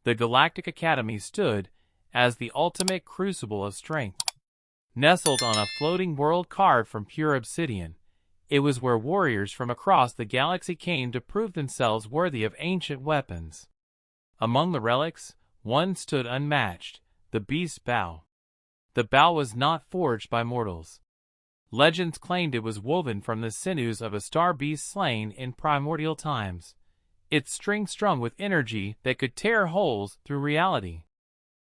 The Galactic Academy stood as the ultimate crucible of strength. Nestled on a floating world carved from pure obsidian, it was where warriors from across the galaxy came to prove themselves worthy of ancient weapons. Among the relics, one stood unmatched, the beast's bow. The bow was not forged by mortals. Legends claimed it was woven from the sinews of a star beast slain in primordial times, its strings strung with energy that could tear holes through reality.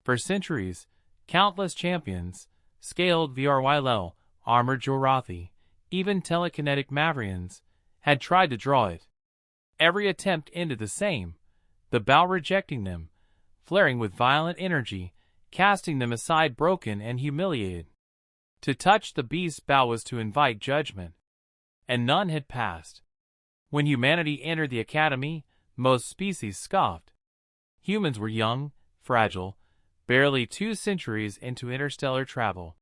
For centuries, countless champions, scaled VRYL, armored Jorathi, even telekinetic Mavrians, had tried to draw it. Every attempt ended the same, the bow rejecting them, flaring with violent energy, casting them aside broken and humiliated. To touch the beast's bow was to invite judgment, and none had passed. When humanity entered the academy, most species scoffed. Humans were young, fragile, barely 2 centuries into interstellar travel.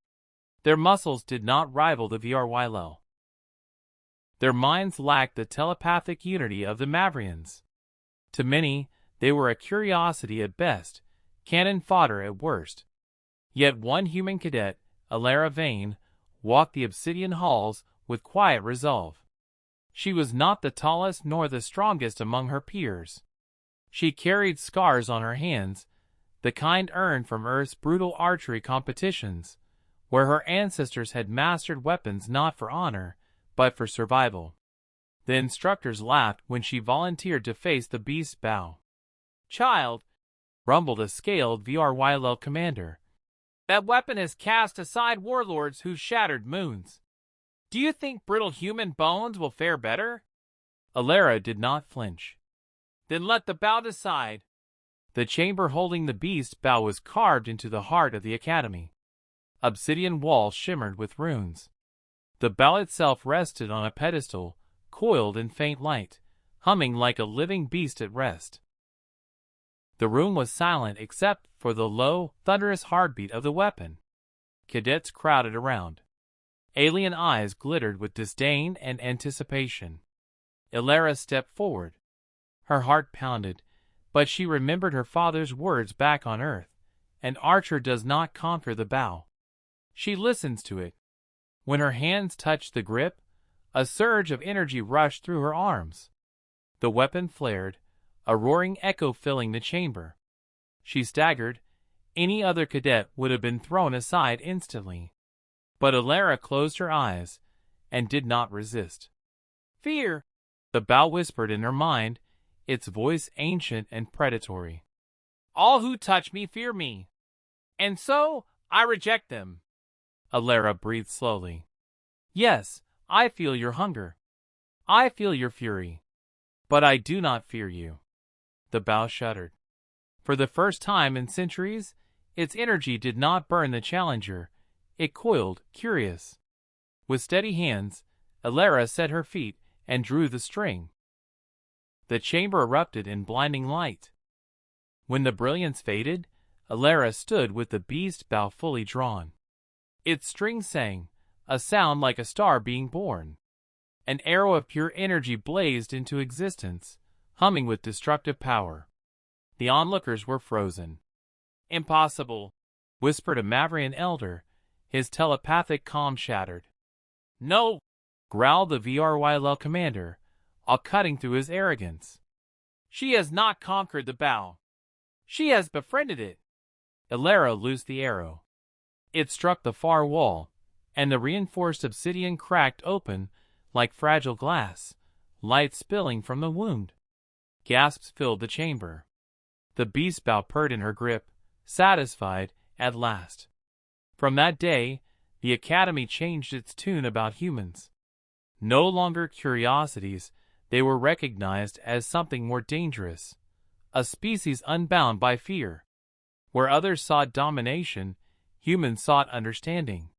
Their muscles did not rival the VRYL. Their minds lacked the telepathic unity of the Mavrians. To many, they were a curiosity at best, cannon fodder at worst. Yet one human cadet, Elara Veyne, walked the obsidian halls with quiet resolve. She was not the tallest nor the strongest among her peers. She carried scars on her hands, the kind earned from Earth's brutal archery competitions, where her ancestors had mastered weapons not for honor, but for survival. The instructors laughed when she volunteered to face the beast's bow. "Child," rumbled a scaled VRYL commander, "that weapon has cast aside warlords who've shattered moons. Do you think brittle human bones will fare better?" Elara did not flinch. "Then let the bow decide." The chamber holding the beast's bow was carved into the heart of the academy. Obsidian walls shimmered with runes. The bow itself rested on a pedestal, coiled in faint light, humming like a living beast at rest. The room was silent except for the low, thunderous heartbeat of the weapon. Cadets crowded around. Alien eyes glittered with disdain and anticipation. Elara stepped forward. Her heart pounded, but she remembered her father's words back on Earth: "An archer does not conquer the bow. She listens to it." When her hands touched the grip, a surge of energy rushed through her arms. The weapon flared, a roaring echo filling the chamber. She staggered. Any other cadet would have been thrown aside instantly. But Elara closed her eyes and did not resist. "Fear," the bow whispered in her mind, its voice ancient and predatory. "All who touch me fear me, and so I reject them." Elara breathed slowly. "Yes, I feel your hunger. I feel your fury. But I do not fear you." The bow shuddered. For the first time in centuries, its energy did not burn the challenger. It coiled, curious. With steady hands, Elara set her feet and drew the string. The chamber erupted in blinding light. When the brilliance faded, Elara stood with the beast's bow fully drawn. Its string sang, a sound like a star being born. An arrow of pure energy blazed into existence, humming with destructive power. The onlookers were frozen. "Impossible," whispered a Mavrian elder, his telepathic calm shattered. "No," growled the VRYL commander, all cutting through his arrogance. "She has not conquered the bow. She has befriended it." Elara loosed the arrow. It struck the far wall, and the reinforced obsidian cracked open like fragile glass, light spilling from the wound. Gasps filled the chamber. The beast's bow purred in her grip, satisfied at last. From that day, the academy changed its tune about humans. No longer curiosities, they were recognized as something more dangerous, a species unbound by fear. Where others sought domination, humans sought understanding.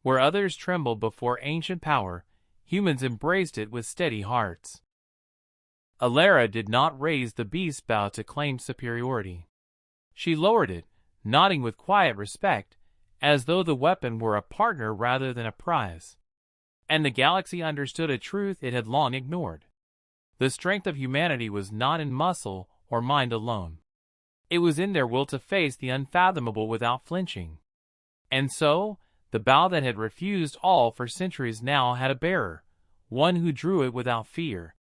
Where others trembled before ancient power, humans embraced it with steady hearts. Elara did not raise the beast's bow to claim superiority. She lowered it, nodding with quiet respect, as though the weapon were a partner rather than a prize. And the galaxy understood a truth it had long ignored. The strength of humanity was not in muscle or mind alone. It was in their will to face the unfathomable without flinching. And so, the bow that had refused all for centuries now had a bearer, one who drew it without fear,